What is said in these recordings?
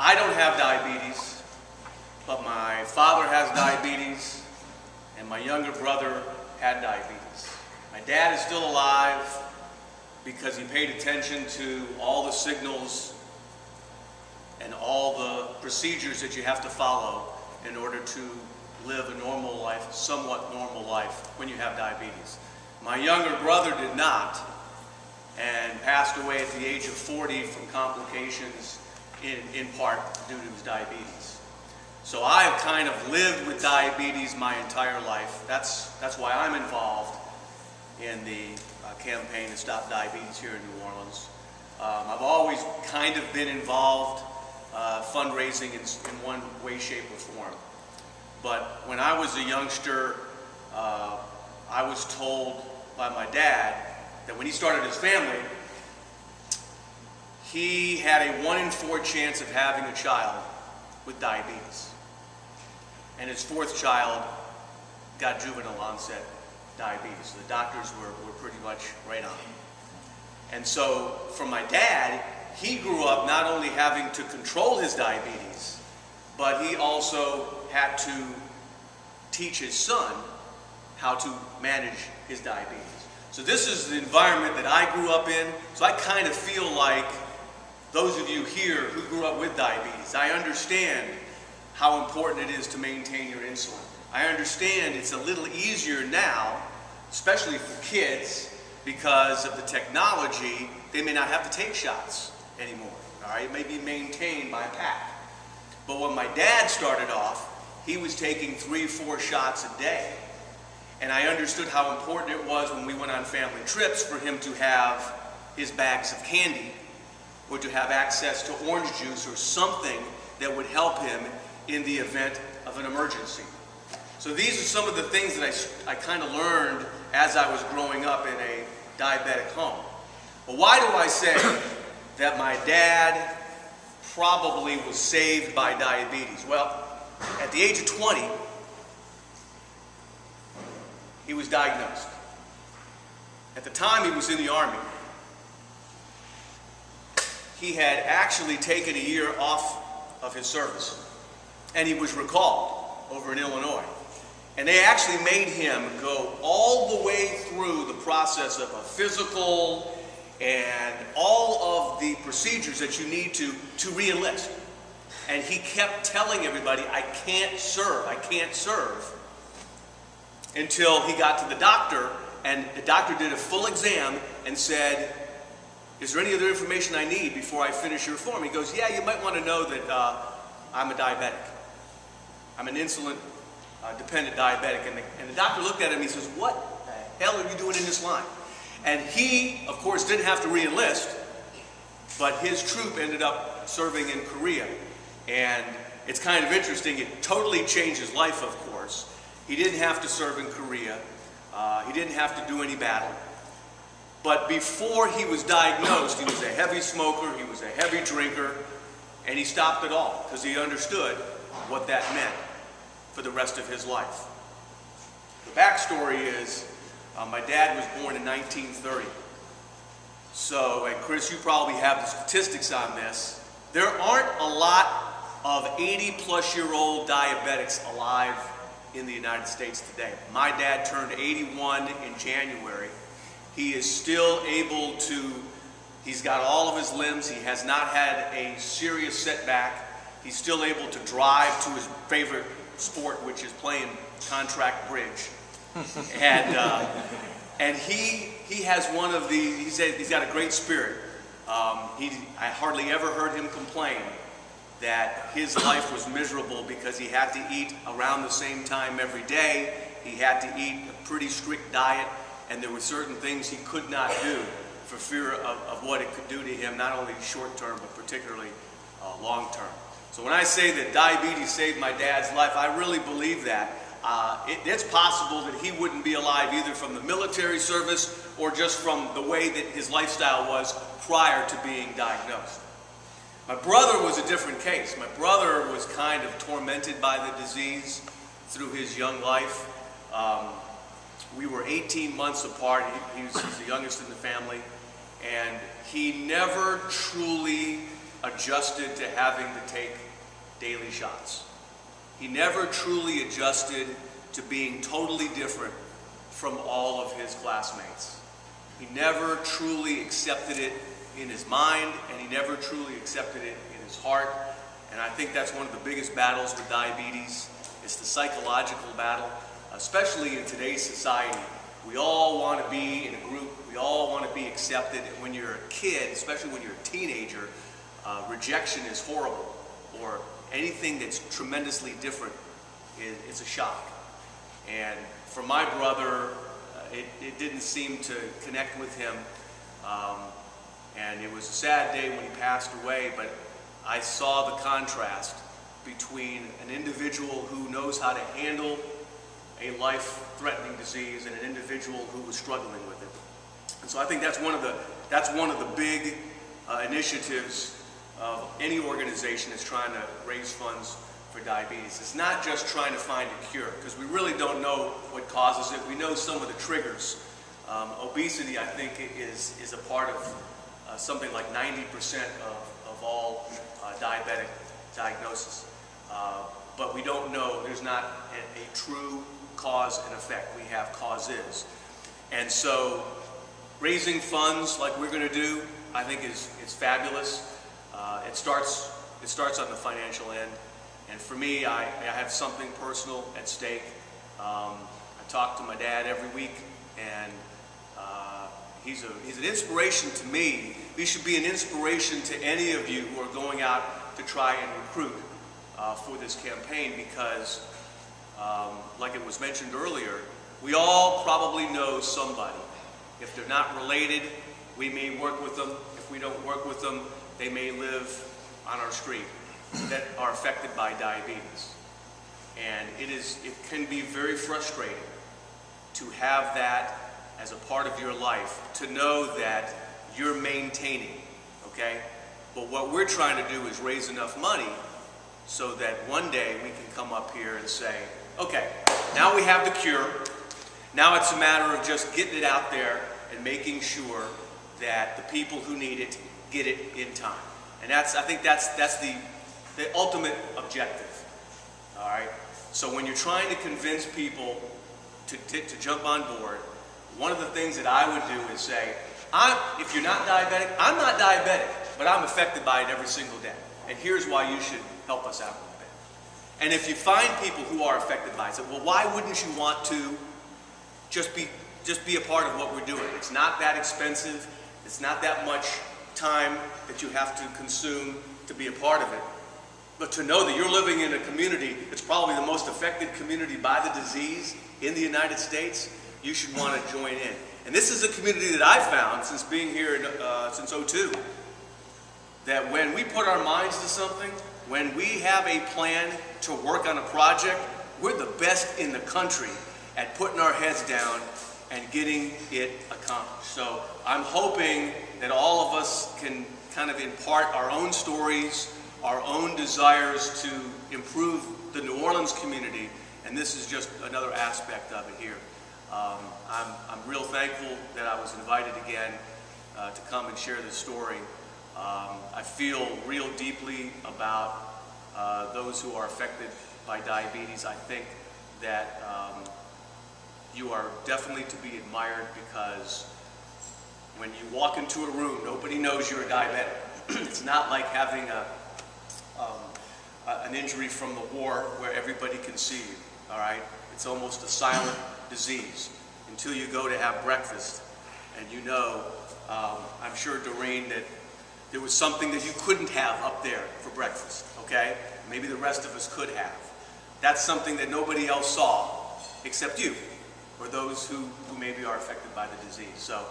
I don't have diabetes, but my father has diabetes, and my younger brother had diabetes. My dad is still alive because he paid attention to all the signals and all the procedures that you have to follow in order to live a normal life, somewhat normal life, when you have diabetes. My younger brother did not, and passed away at the age of 40 from complications in part due to his diabetes. So I have kind of lived with diabetes my entire life. That's why I'm involved in the campaign to stop diabetes here in New Orleans. I've always kind of been involved fundraising in one way, shape, or form. But when I was a youngster, I was told by my dad that when he started his family, he had a 1 in 4 chance of having a child with diabetes. And his 4th child got juvenile onset diabetes. So the doctors were pretty much right on. And so for my dad, he grew up not only having to control his diabetes, but he also had to teach his son how to manage his diabetes. So this is the environment that I grew up in. So I kind of feel like those of you here who grew up with diabetes, I understand how important it is to maintain your insulin. I understand it's a little easier now, especially for kids, because of the technology. They may not have to take shots anymore. All right, it may be maintained by a pack. But when my dad started off, he was taking 3-4 shots a day. And I understood how important it was when we went on family trips for him to have his bags of candy or to have access to orange juice or something that would help him in the event of an emergency. So these are some of the things that I kind of learned as I was growing up in a diabetic home. But why do I say that my dad probably was saved by diabetes? Well, at the age of 20, he was diagnosed. At the time, he was in the Army. He had actually taken a year off of his service, and he was recalled over in Illinois. And they actually made him go all the way through the process of a physical and all of the procedures that you need to re-enlist. And he kept telling everybody, I can't serve, until he got to the doctor, and the doctor did a full exam and said, is there any other information I need before I finish your form? He goes, yeah, you might want to know that I'm a diabetic. I'm an insulin-dependent diabetic. And the doctor looked at him and he says, what the hell are you doing in this line? And he, of course, didn't have to re-enlist, but his troop ended up serving in Korea. And it's kind of interesting. It totally changed his life, of course. He didn't have to serve in Korea. He didn't have to do any battle. But before he was diagnosed, he was a heavy smoker, he was a heavy drinker, and he stopped it all because he understood what that meant for the rest of his life. The backstory is, my dad was born in 1930. So, and Chris, you probably have the statistics on this. There aren't a lot of 80-plus-year-old diabetics alive in the United States today. My dad turned 81 in January. He is still able to, he's got all of his limbs. He has not had a serious setback. He's still able to drive to his favorite sport, which is playing contract bridge. And he has one of the, he's got a great spirit. I hardly ever heard him complain that his life was miserable because he had to eat around the same time every day. He had to eat a pretty strict diet, and there were certain things he could not do for fear of what it could do to him, not only short term, but particularly long term. So when I say that diabetes saved my dad's life, I really believe that. It's possible that he wouldn't be alive either from the military service or just from the way that his lifestyle was prior to being diagnosed. My brother was a different case. My brother was kind of tormented by the disease through his young life. We were 18 months apart. He's the youngest in the family, and he never truly adjusted to having to take daily shots. He never truly adjusted to being totally different from all of his classmates. He never truly accepted it in his mind, and he never truly accepted it in his heart. And I think that's one of the biggest battles with diabetes. It's the psychological battle, especially in today's society. We all want to be in a group. We all want to be accepted. And when you're a kid, especially when you're a teenager, rejection is horrible, or anything that's tremendously different, it's a shock. And for my brother, it didn't seem to connect with him. And it was a sad day when he passed away, but I saw the contrast between an individual who knows how to handle a life-threatening disease and an individual who was struggling with it. And so I think that's one of the big initiatives of any organization that's trying to raise funds for diabetes. It's not just trying to find a cure, because we really don't know what causes it. We know some of the triggers. Obesity, I think, is a part of something like 90% of all diabetic diagnosis. But we don't know, there's not a true cause and effect. We have causes. And so raising funds like we're going to do, I think is fabulous. It starts on the financial end. And for me, I have something personal at stake. I talk to my dad every week, and he's an inspiration to me. He should be an inspiration to any of you who are going out to try and recruit for this campaign, because like it was mentioned earlier, we all probably know somebody. If they're not related, we may work with them. If we don't work with them, they may live on our street that are affected by diabetes. And it can be very frustrating to have that as a part of your life, to know that you're maintaining, okay? But what we're trying to do is raise enough money so that one day we can come up here and say, okay, now we have the cure. Now it's a matter of just getting it out there and making sure that the people who need it get it in time. And I think that's the ultimate objective, all right? So when you're trying to convince people to jump on board, one of the things that I would do is say, if you're not diabetic, I'm not diabetic, but I'm affected by it every single day. And here's why you should help us out a little bit. And if you find people who are affected by it, say, well, why wouldn't you want to just be a part of what we're doing? It's not that expensive. It's not that much time that you have to consume to be a part of it. But to know that you're living in a community that's probably the most affected community by the disease in the United States, you should want to join in. And this is a community that I've found since being here since '02, that when we put our minds to something, when we have a plan to work on a project, we're the best in the country at putting our heads down and getting it accomplished. So I'm hoping that all of us can kind of impart our own stories, our own desires to improve the New Orleans community, and this is just another aspect of it here. I'm real thankful that I was invited again to come and share this story. I feel real deeply about those who are affected by diabetes. I think that you are definitely to be admired, because when you walk into a room, nobody knows you're a diabetic. It's not like having an injury from the war where everybody can see you, all right? It's almost a silent disease until you go to have breakfast and you know, I'm sure, Doreen, that there was something that you couldn't have up there for breakfast, okay? Maybe the rest of us could have. That's something that nobody else saw except you, or those who maybe are affected by the disease. So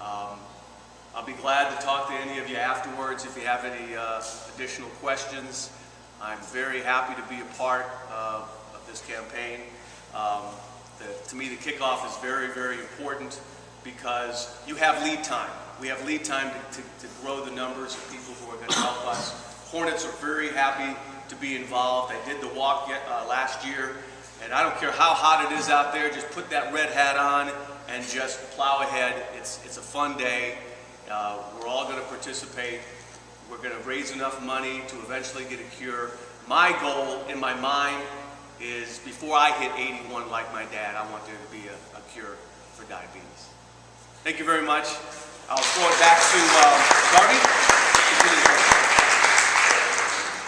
I'll be glad to talk to any of you afterwards if you have any additional questions. I'm very happy to be a part of this campaign. To me, the kickoff is very, very important, because you have lead time. We have lead time to grow the numbers of people who are going to help us. Hornets are very happy to be involved. I did the walk last year, and I don't care how hot it is out there, just put that red hat on and just plow ahead. It's a fun day. We're all going to participate. We're going to raise enough money to eventually get a cure. My goal in my mind is before I hit 81 like my dad, I want there to be a cure for diabetes. Thank you very much. I'll throw it back to Darby.